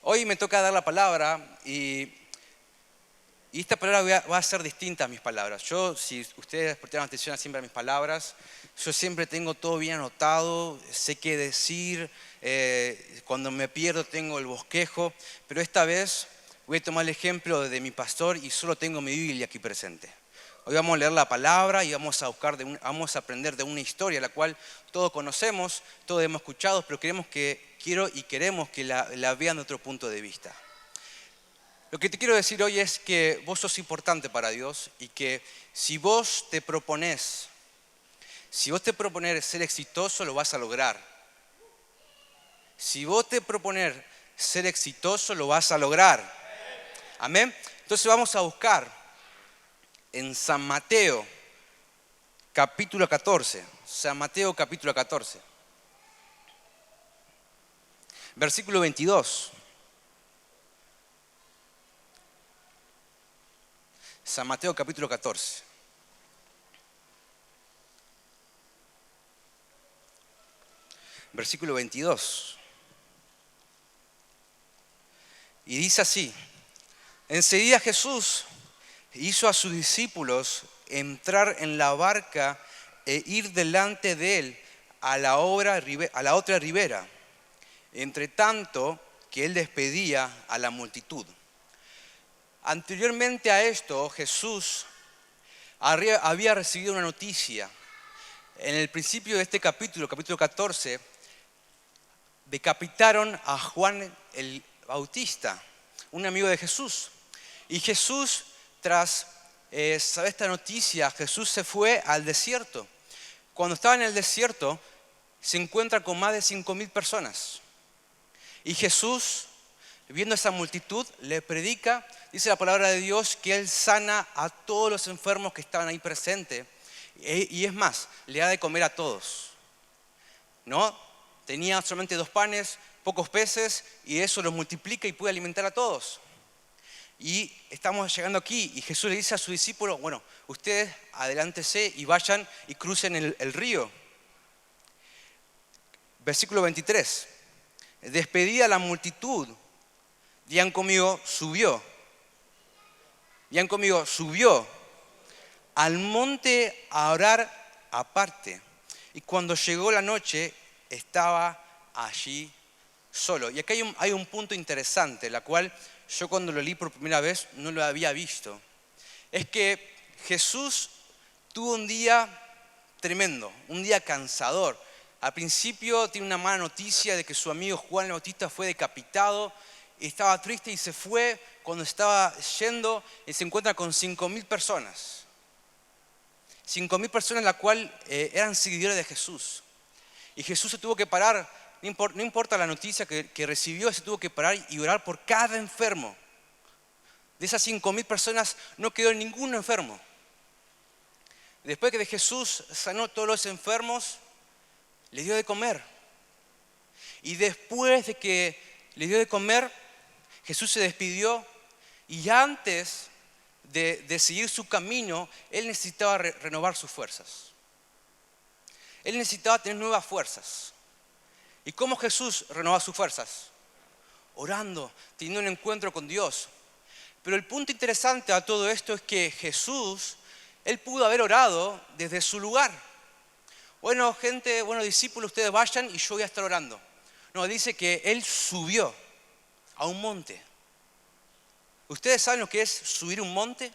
Hoy me toca dar la palabra y esta palabra va a ser distinta a mis palabras. Si ustedes prestaron atención siempre a mis palabras, yo siempre tengo todo bien anotado, sé qué decir, cuando me pierdo tengo el bosquejo, pero esta vez voy a tomar el ejemplo de mi pastor y solo tengo mi Biblia aquí presente. Hoy vamos a leer la palabra y vamos a aprender de una historia la cual todos conocemos, todos hemos escuchado, pero queremos que la vean de otro punto de vista. Lo que te quiero decir hoy es que vos sos importante para Dios y que si vos te propones ser exitoso, lo vas a lograr. Si vos te propones ser exitoso, lo vas a lograr. Amén. Entonces vamos a buscar en San Mateo, capítulo 14. San Mateo, capítulo 14. Versículo 22. San Mateo, capítulo 14. Versículo 22. Y dice así: enseguida Jesús hizo a sus discípulos entrar en la barca e ir delante de él a la otra ribera, entre tanto que él despedía a la multitud. Anteriormente a esto, Jesús había recibido una noticia. En el principio de este capítulo 14, decapitaron a Juan el Bautista, un amigo de Jesús. Y Jesús, tras saber esta noticia, Jesús se fue al desierto. Cuando estaba en el desierto, se encuentra con más de 5.000 personas. Y Jesús, viendo esa multitud, le predica, dice la palabra de Dios, que Él sana a todos los enfermos que estaban ahí presentes. Y es más, le da de comer a todos. ¿No? Tenía solamente 2 panes, pocos peces, y eso los multiplica y puede alimentar a todos. Y estamos llegando aquí y Jesús le dice a sus discípulos: bueno, ustedes adelántense y vayan y crucen el río. Versículo 23. Despedida la multitud, digan conmigo, subió. Digan conmigo, subió al monte a orar aparte. Y cuando llegó la noche, estaba allí solo. Y acá hay un punto interesante, la cual yo cuando lo leí por primera vez no lo había visto. Es que Jesús tuvo un día tremendo, un día cansador. Al principio tiene una mala noticia de que su amigo Juan el Bautista fue decapitado. Y estaba triste y se fue. Cuando estaba yendo, y se encuentra con 5.000 personas. 5.000 personas, la cual eran seguidores de Jesús. Y Jesús se tuvo que parar, no importa la noticia que recibió, se tuvo que parar y orar por cada enfermo. De esas 5.000 personas no quedó ningún enfermo. Después que Jesús sanó a todos los enfermos, le dio de comer. Y después de que le dio de comer, Jesús se despidió y antes de seguir su camino, Él necesitaba renovar sus fuerzas. Él necesitaba tener nuevas fuerzas. ¿Y cómo Jesús renovaba sus fuerzas? Orando, teniendo un encuentro con Dios. Pero el punto interesante a todo esto es que Jesús, Él pudo haber orado desde su lugar. Bueno, gente, bueno, discípulos, ustedes vayan y yo voy a estar orando. No, dice que Él subió a un monte. ¿Ustedes saben lo que es subir un monte?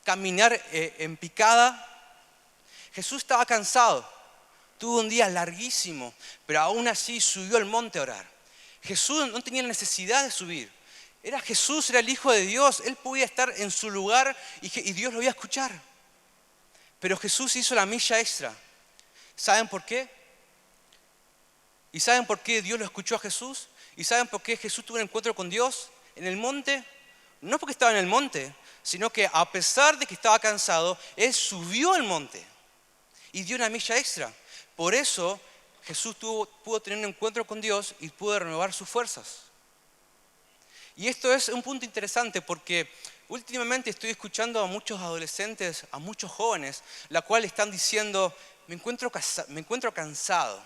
Caminar en picada. Jesús estaba cansado. Tuvo un día larguísimo, pero aún así subió al monte a orar. Jesús no tenía necesidad de subir. Jesús era el Hijo de Dios. Él podía estar en su lugar y Dios lo iba a escuchar. Pero Jesús hizo la milla extra. ¿Saben por qué? ¿Y saben por qué Dios lo escuchó a Jesús? ¿Y saben por qué Jesús tuvo un encuentro con Dios en el monte? No porque estaba en el monte, sino que a pesar de que estaba cansado, Él subió al monte y dio una milla extra. Por eso Jesús pudo tener un encuentro con Dios y pudo renovar sus fuerzas. Y esto es un punto interesante porque últimamente estoy escuchando a muchos adolescentes, a muchos jóvenes, la cual están diciendo: me encuentro cansado.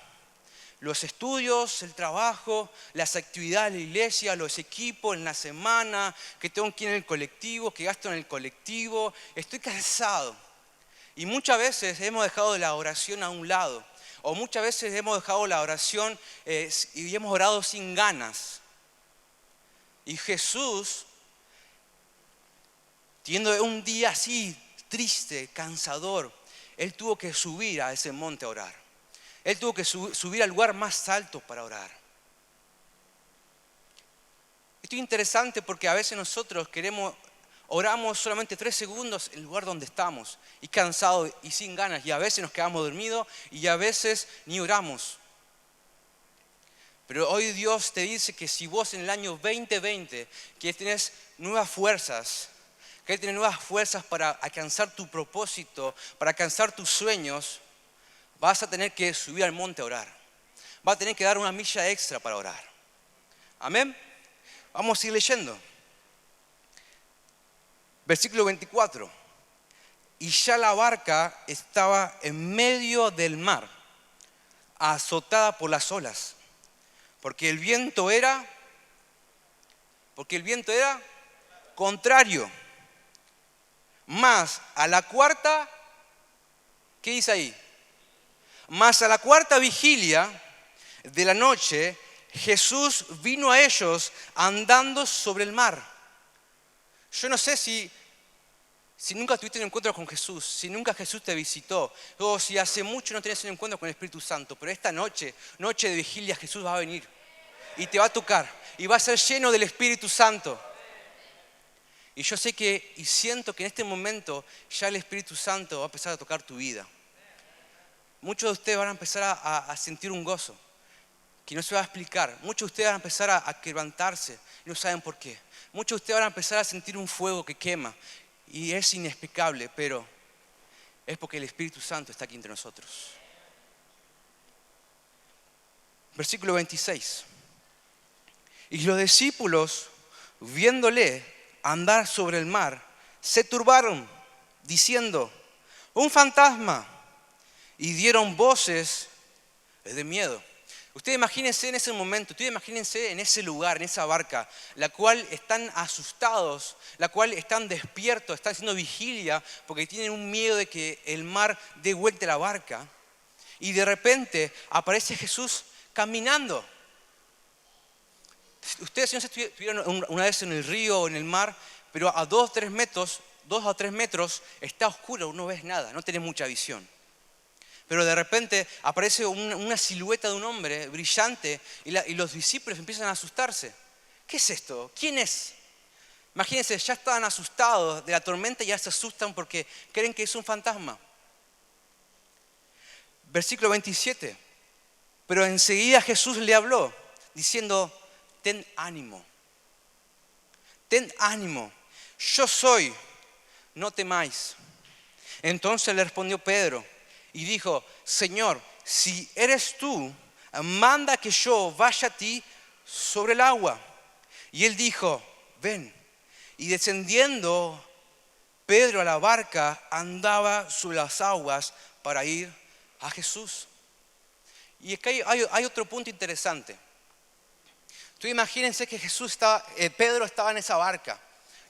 los estudios, el trabajo, las actividades de la iglesia, los equipos en la semana, que tengo que ir en el colectivo, que gasto en el colectivo. Estoy cansado. Y muchas veces hemos dejado la oración a un lado. O muchas veces hemos dejado la oración y hemos orado sin ganas. Y Jesús, teniendo un día así triste, cansador, Él tuvo que subir a ese monte a orar. Él tuvo que subir al lugar más alto para orar. Esto es interesante porque a veces nosotros oramos solamente 3 segundos en el lugar donde estamos, y cansados y sin ganas, y a veces nos quedamos dormidos y a veces ni oramos. Pero hoy Dios te dice que si vos en el año 2020 que tenés nuevas fuerzas, que tenés nuevas fuerzas para alcanzar tu propósito, para alcanzar tus sueños, vas a tener que subir al monte a orar. Vas a tener que dar una milla extra para orar. Amén. Vamos a ir leyendo. Versículo 24. Y ya la barca estaba en medio del mar, azotada por las olas, porque el viento era contrario. Más a la cuarta, ¿qué dice ahí? Mas a la cuarta vigilia de la noche, Jesús vino a ellos andando sobre el mar. Yo no sé si nunca tuviste un encuentro con Jesús, si nunca Jesús te visitó, o si hace mucho no tenés un encuentro con el Espíritu Santo, pero esta noche de vigilia, Jesús va a venir y te va a tocar y va a ser lleno del Espíritu Santo. Y yo sé y siento que en este momento ya el Espíritu Santo va a empezar a tocar tu vida. Muchos de ustedes van a empezar a sentir un gozo que no se va a explicar. Muchos de ustedes van a empezar a quebrantarse y no saben por qué. Muchos de ustedes van a empezar a sentir un fuego que quema y es inexplicable, pero es porque el Espíritu Santo está aquí entre nosotros. Versículo 26. Y los discípulos, viéndole andar sobre el mar, se turbaron, diciendo: un fantasma. Y dieron voces de miedo. Ustedes imagínense en ese momento, ustedes imagínense en ese lugar, en esa barca, la cual están asustados, la cual están despiertos, están haciendo vigilia porque tienen un miedo de que el mar dé vuelta la barca. Y de repente aparece Jesús caminando. Ustedes no sé si estuvieron una vez en el río o en el mar, pero a 2 o 3 metros está oscuro, no ves nada, no tenés mucha visión. Pero de repente aparece una silueta de un hombre brillante y los discípulos empiezan a asustarse. ¿Qué es esto? ¿Quién es? Imagínense, ya estaban asustados de la tormenta y ya se asustan porque creen que es un fantasma. Versículo 27. Pero enseguida Jesús le habló diciendo: ten ánimo. Ten ánimo. Yo soy, no temáis. Entonces le respondió Pedro y dijo: Señor, si eres tú, manda que yo vaya a ti sobre el agua. Y él dijo: ven. Y descendiendo Pedro a la barca, andaba sobre las aguas para ir a Jesús. Y acá hay otro punto interesante. Tú imagínense que Pedro estaba en esa barca,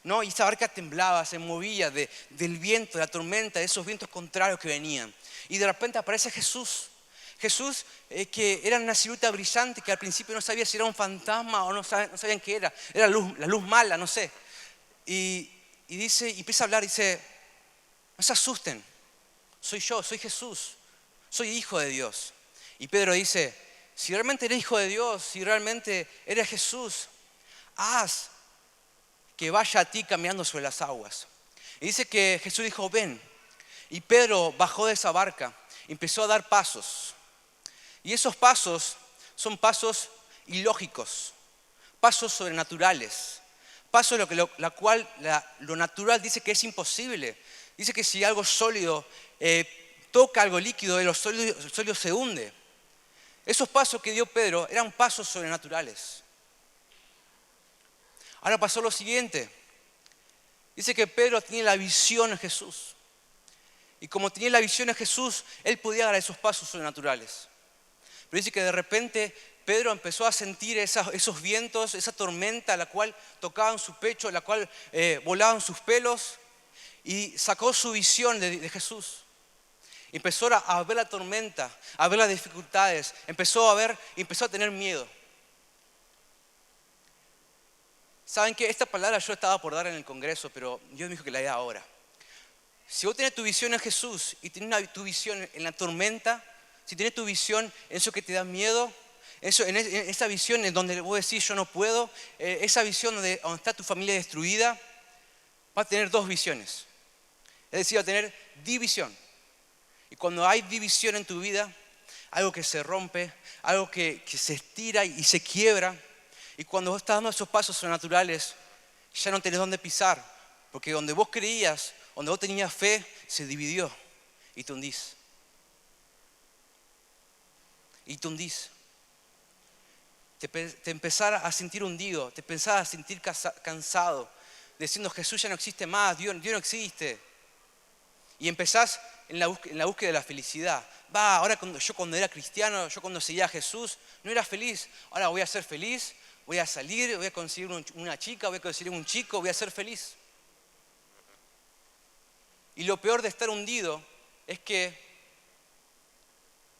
¿no? Y esa barca temblaba, se movía del viento, de la tormenta, de esos vientos contrarios que venían. Y de repente aparece Jesús. Jesús, que era una silueta brillante, que al principio no sabía si era un fantasma o no sabían qué era. Era la luz mala, no sé. Y empieza a hablar, dice: no se asusten, soy yo, soy Jesús, soy hijo de Dios. Y Pedro dice: si realmente eres hijo de Dios, si realmente eres Jesús, haz que vaya a ti caminando sobre las aguas. Y dice que Jesús dijo: ven. Y Pedro bajó de esa barca, empezó a dar pasos. Y esos pasos son pasos ilógicos, pasos sobrenaturales, pasos lo natural dice que es imposible. Dice que si algo sólido toca algo líquido, lo sólido se hunde. Esos pasos que dio Pedro eran pasos sobrenaturales. Ahora pasó lo siguiente. Dice que Pedro tenía la visión de Jesús. Y como tenía la visión de Jesús, él podía dar esos pasos sobrenaturales. Pero dice que de repente Pedro empezó a sentir esos vientos, esa tormenta, la cual tocaba en su pecho, la cual volaban sus pelos, y sacó su visión de Jesús. Empezó a ver la tormenta, a ver las dificultades, empezó a tener miedo. ¿Saben qué? Esta palabra yo estaba por dar en el Congreso, pero Dios me dijo que la diera ahora. Si vos tenés tu visión en Jesús y tenés tu visión en la tormenta, si tenés tu visión en eso que te da miedo, en esa visión en donde vos decís yo no puedo, esa visión donde está tu familia destruida, vas a tener dos visiones. Es decir, va a tener división. Y cuando hay división en tu vida, algo que se rompe, algo que se estira y se quiebra, y cuando vos estás dando esos pasos sobrenaturales, ya no tenés dónde pisar, porque donde vos creías, donde vos tenías fe, se dividió y te hundís. Y te hundís. Te empezás a sentir hundido, te empezás a sentir cansado, diciendo Jesús ya no existe más, Dios no existe. Y empezás en la búsqueda de la felicidad. Ahora cuando era cristiano, yo cuando seguía a Jesús, no era feliz. Ahora voy a ser feliz, voy a salir, voy a conseguir una chica, voy a conseguir un chico, voy a ser feliz. Y lo peor de estar hundido es que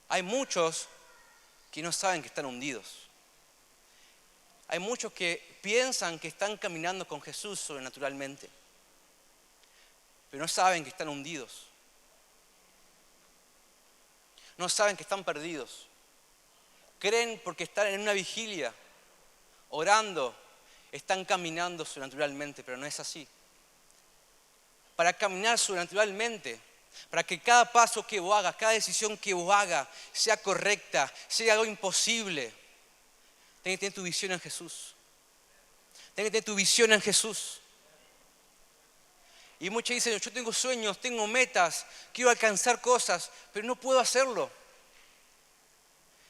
hay muchos que no saben que están hundidos. Hay muchos que piensan que están caminando con Jesús sobrenaturalmente, pero no saben que están hundidos. No saben que están perdidos. Creen porque están en una vigilia, orando, están caminando sobrenaturalmente, pero no es así. Para caminar sobrenaturalmente, para que cada paso que vos hagas, cada decisión que vos hagas sea correcta, sea algo imposible, tenés que tener tu visión en Jesús. Tenés que tener tu visión en Jesús. Y muchos dicen, yo tengo sueños, tengo metas, quiero alcanzar cosas, pero no puedo hacerlo.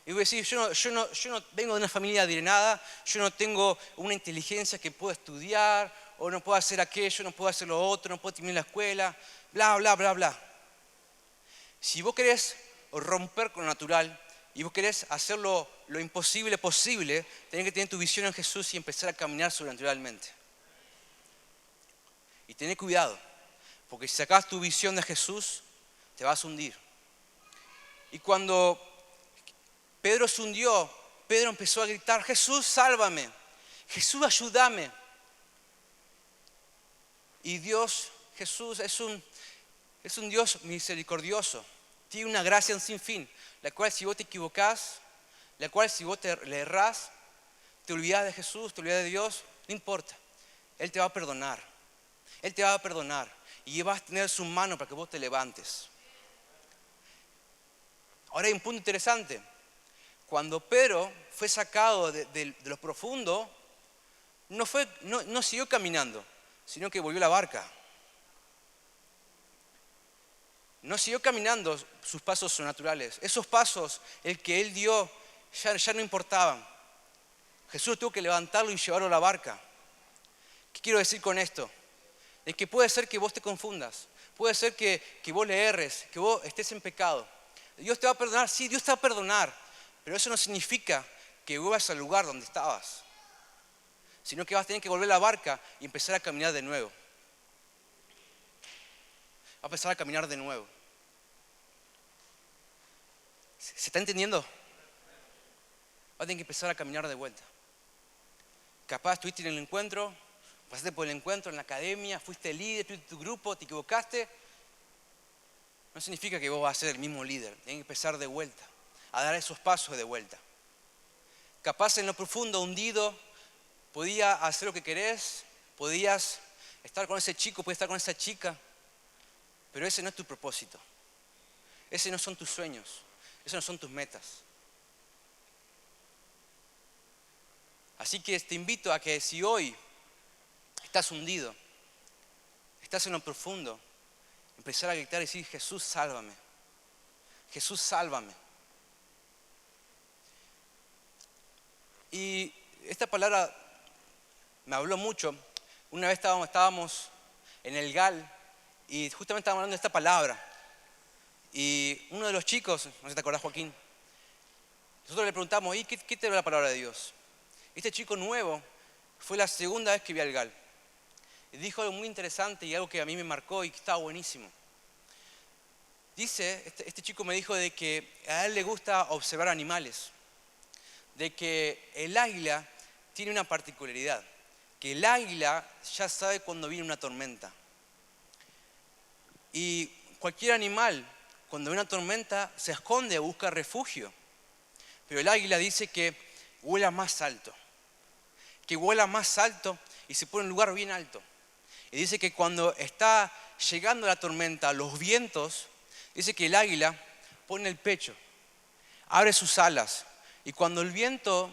Y voy a decir, yo no vengo de una familia adinerada, yo no tengo una inteligencia que pueda estudiar, o no puedo hacer aquello, no puedo hacer lo otro, no puedo terminar la escuela, bla, bla, bla, bla. Si vos querés romper con lo natural y vos querés hacer lo imposible posible, tenés que tener tu visión en Jesús y empezar a caminar sobrenaturalmente. Y tené cuidado, porque si sacás tu visión de Jesús, te vas a hundir. Y cuando Pedro se hundió, Pedro empezó a gritar, Jesús, sálvame, Jesús, ayúdame. Y Dios, Jesús, es un Dios misericordioso, tiene una gracia sin fin, la cual si vos te equivocás, la cual si vos le errás, te olvidás de Jesús, te olvidás de Dios, no importa, Él te va a perdonar. Él te va a perdonar y vas a tener su mano para que vos te levantes. Ahora hay un punto interesante. Cuando Pedro fue sacado de lo profundo, no siguió caminando, sino que volvió a la barca. No siguió caminando sus pasos sobrenaturales. Esos pasos, el que él dio, ya no importaban. Jesús tuvo que levantarlo y llevarlo a la barca. ¿Qué quiero decir con esto? Es que puede ser que vos te confundas, puede ser que vos le erres, que vos estés en pecado. Dios te va a perdonar, sí, Dios te va a perdonar, pero eso no significa que vuelvas al lugar donde estabas, sino que vas a tener que volver a la barca y empezar a caminar de nuevo. Va a empezar a caminar de nuevo. ¿Se está entendiendo? Va a tener que empezar a caminar de vuelta. Capaz estuviste en el encuentro, pasaste por el encuentro en la academia, fuiste líder, tuviste tu grupo, te equivocaste. No significa que vos vas a ser el mismo líder. Tienes que empezar de vuelta, a dar esos pasos de vuelta. Capaz en lo profundo, hundido, podías hacer lo que querés, podías estar con ese chico, podías estar con esa chica, pero ese no es tu propósito. Ese no son tus sueños, esos no son tus metas. Así que te invito a que si hoy estás hundido, estás en lo profundo, empezar a gritar y decir, Jesús, sálvame. Jesús, sálvame. Y esta palabra me habló mucho. Una vez estábamos en el GAL y justamente estábamos hablando de esta palabra. Y uno de los chicos, no sé si te acordás, Joaquín, nosotros le preguntamos, ¿y qué te da la palabra de Dios? Este chico nuevo fue la segunda vez que vi al GAL. Y dijo algo muy interesante y algo que a mí me marcó y que estaba buenísimo. Dice, este chico me dijo de que a él le gusta observar animales. De que el águila tiene una particularidad. Que el águila ya sabe cuando viene una tormenta. Y cualquier animal, cuando ve una tormenta, se esconde o busca refugio. Pero el águila dice que vuela más alto. Que vuela más alto y se pone en un lugar bien alto. Y dice que cuando está llegando la tormenta, los vientos, dice que el águila pone el pecho, abre sus alas. Y cuando el viento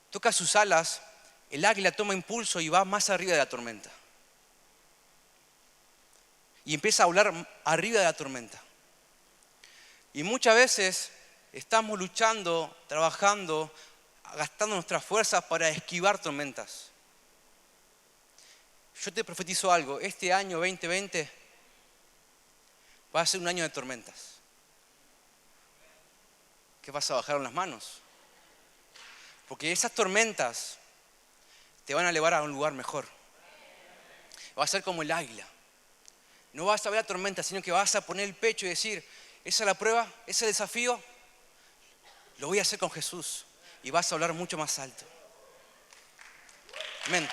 toca sus alas, el águila toma impulso y va más arriba de la tormenta. Y empieza a volar arriba de la tormenta. Y muchas veces estamos luchando, trabajando, gastando nuestras fuerzas para esquivar tormentas. Yo te profetizo algo, este año 2020 va a ser un año de tormentas. ¿Qué pasa? Bajaron las manos. Porque esas tormentas te van a elevar a un lugar mejor. Va a ser como el águila. No vas a ver la tormenta, sino que vas a poner el pecho y decir, esa es la prueba, ese es el desafío, lo voy a hacer con Jesús. Y vas a hablar mucho más alto. Amén.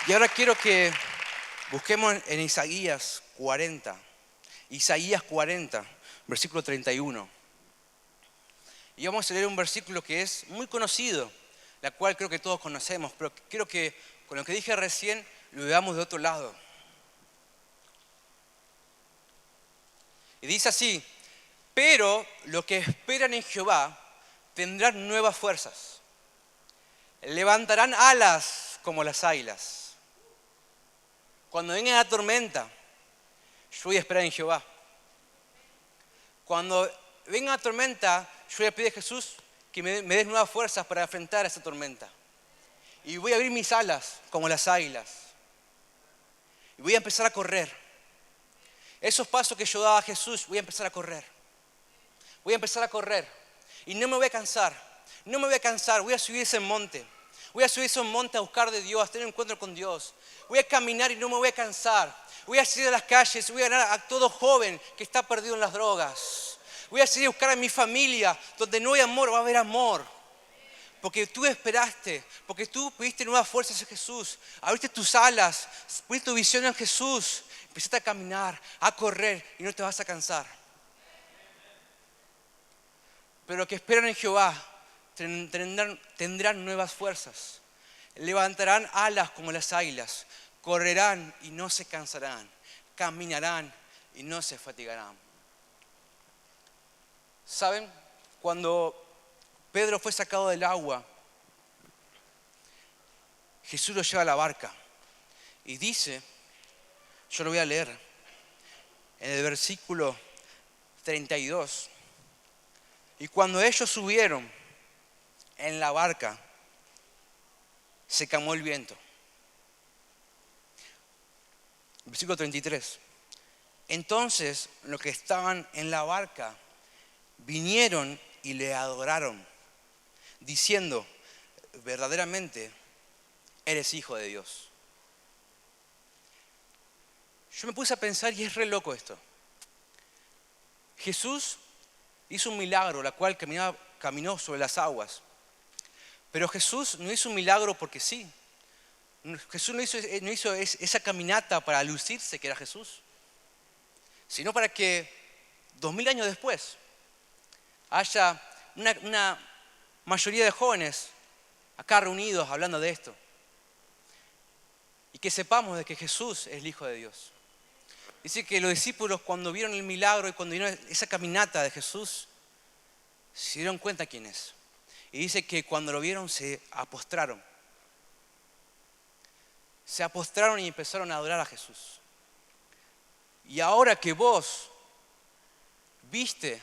Y ahora quiero que busquemos en Isaías 40. Isaías 40, versículo 31. Y vamos a leer un versículo que es muy conocido, la cual creo que todos conocemos, pero quiero que con lo que dije recién lo veamos de otro lado. Y dice así, pero los que esperan en Jehová tendrán nuevas fuerzas, levantarán alas como las águilas. Cuando venga la tormenta, yo voy a esperar en Jehová. Cuando venga la tormenta, yo voy a pedir a Jesús que me des nuevas fuerzas para enfrentar esa tormenta. Y voy a abrir mis alas como las águilas. Y voy a empezar a correr. Esos pasos que yo daba a Jesús, voy a empezar a correr. Voy a empezar a correr. Y no me voy a cansar. No me voy a cansar. Voy a subir ese monte. Voy a subir ese monte a buscar de Dios, a tener un encuentro con Dios. Voy a caminar y no me voy a cansar. Voy a salir a las calles, voy a ganar a todo joven que está perdido en las drogas. Voy a salir a buscar a mi familia, donde no hay amor, va a haber amor. Porque tú esperaste, porque tú pediste nuevas fuerzas en Jesús. Abriste tus alas, pusiste tu visión en Jesús. Empezaste a caminar, a correr y no te vas a cansar. Pero los que esperan en Jehová tendrán nuevas fuerzas. Levantarán alas como las águilas. Correrán y no se cansarán. Caminarán y no se fatigarán. ¿Saben? Cuando Pedro fue sacado del agua, Jesús lo lleva a la barca. Y dice, yo lo voy a leer, en el versículo 32. Y cuando ellos subieron en la barca, se calmó el viento. Versículo 33. Entonces los que estaban en la barca vinieron y le adoraron, diciendo, verdaderamente eres hijo de Dios. Yo me puse a pensar y es re loco esto. Jesús hizo un milagro, la cual caminó sobre las aguas. Pero Jesús no hizo un milagro porque sí. Jesús no hizo esa caminata para lucirse que era Jesús, sino para que 2000 años después haya una mayoría de jóvenes acá reunidos hablando de esto. Y que sepamos de que Jesús es el Hijo de Dios. Dice que los discípulos cuando vieron el milagro y cuando vieron esa caminata de Jesús, se dieron cuenta quién es. Y dice que cuando lo vieron se postraron. Se postraron y empezaron a adorar a Jesús. Y ahora que vos viste,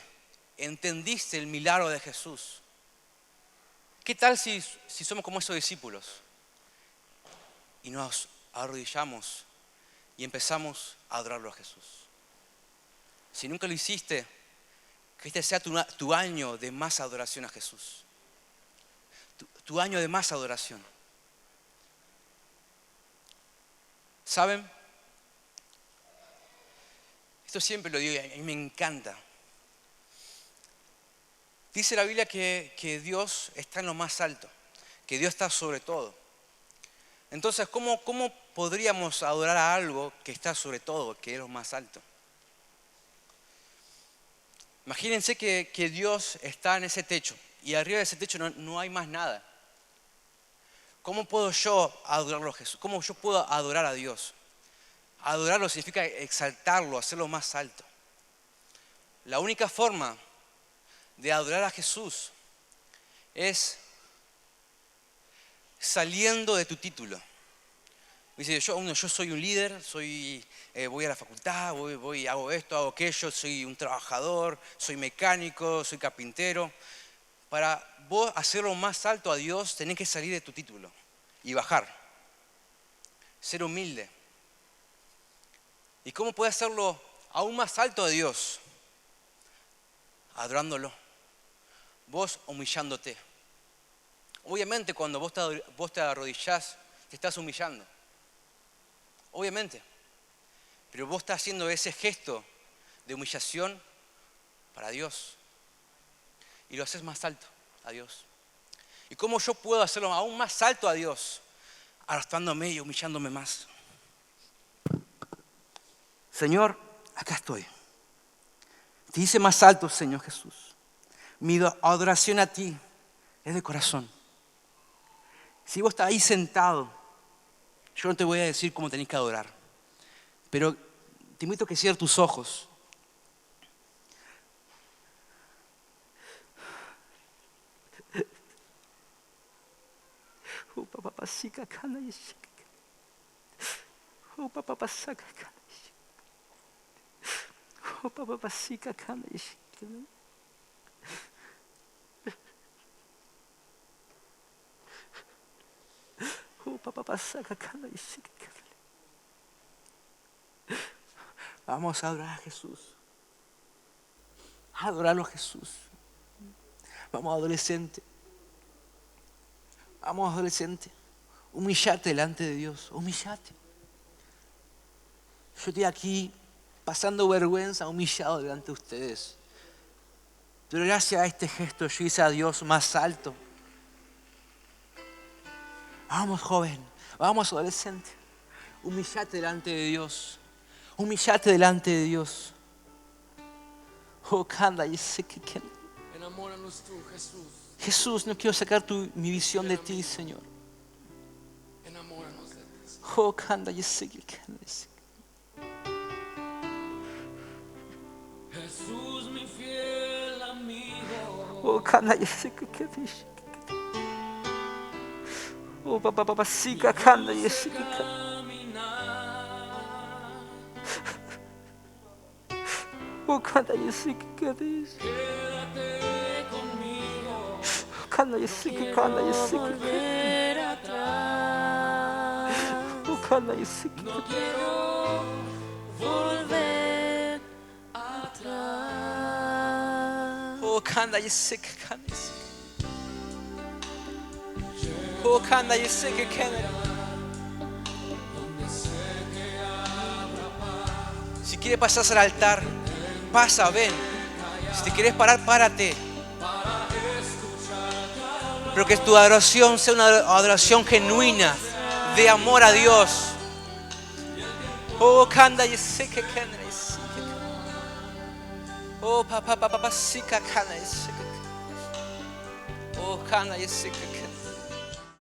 entendiste el milagro de Jesús, ¿qué tal si somos como esos discípulos? Y nos arrodillamos y empezamos a adorarlo a Jesús. Si nunca lo hiciste, que este sea tu año de más adoración a Jesús. Tu año de más adoración. ¿Saben? Esto siempre lo digo y a mí me encanta. Dice la Biblia que Dios está en lo más alto, que Dios está sobre todo. Entonces, ¿cómo podríamos adorar a algo que está sobre todo, que es lo más alto? Imagínense que Dios está en ese techo y arriba de ese techo no hay más nada. ¿Cómo puedo yo adorarlo a Jesús? ¿Cómo yo puedo adorar a Dios? Adorarlo significa exaltarlo, hacerlo más alto. La única forma de adorar a Jesús es saliendo de tu título. Dice, yo soy un líder, voy a la facultad, hago esto, hago aquello, soy un trabajador, soy mecánico, soy carpintero. Para vos hacerlo más alto a Dios, tenés que salir de tu título y bajar. Ser humilde. ¿Y cómo puedes hacerlo aún más alto a Dios? Adorándolo. Vos humillándote. Obviamente cuando vos te arrodillás, te estás humillando. Obviamente. Pero vos estás haciendo ese gesto de humillación para Dios. Y lo haces más alto a Dios. ¿Y cómo yo puedo hacerlo aún más alto a Dios? Arrastrándome y humillándome más. Señor, acá estoy. Te hice más alto, Señor Jesús. Mi adoración a ti es de corazón. Si vos estás ahí sentado, yo no te voy a decir cómo tenés que adorar. Pero te invito a que cierres tus ojos. Vamos a adorar a Jesús. Adorarlo a Jesús. Vamos, adolescente. Vamos, adolescente. Humillate delante de Dios. Humillate. Yo estoy aquí pasando vergüenza, humillado delante de ustedes. Pero gracias a este gesto yo hice a Dios más alto. Vamos, joven. Vamos, adolescente. Humillate delante de Dios. Humillate delante de Dios. Oh, canta, yo sé que Enamóranos tú, Jesús. Jesús, no quiero sacar mi visión de ti, Señor. Enamóranos de ti. Oh, canta, yo sé que Jesús, mi fiel amigo. oh, canta, yo sé que oh, papá, sí, canta, yo sé que oh, canta, yo sé que Quédate conmigo. canta, yo sé que canta, yo sé que Volver atrás. oh, canta, yo sé que No quiero volver atrás. oh, canta, yo sé que canta, oh, canta, yo sé que canta. Si quieres pasar al altar, pasa, ven. Si te quieres parar, párate. Pero que tu adoración sea una adoración genuina, de amor a Dios. Oh, canta, yo sé que canta. Oh, papá, sí que canta. Oh, canta, yo sé que canta.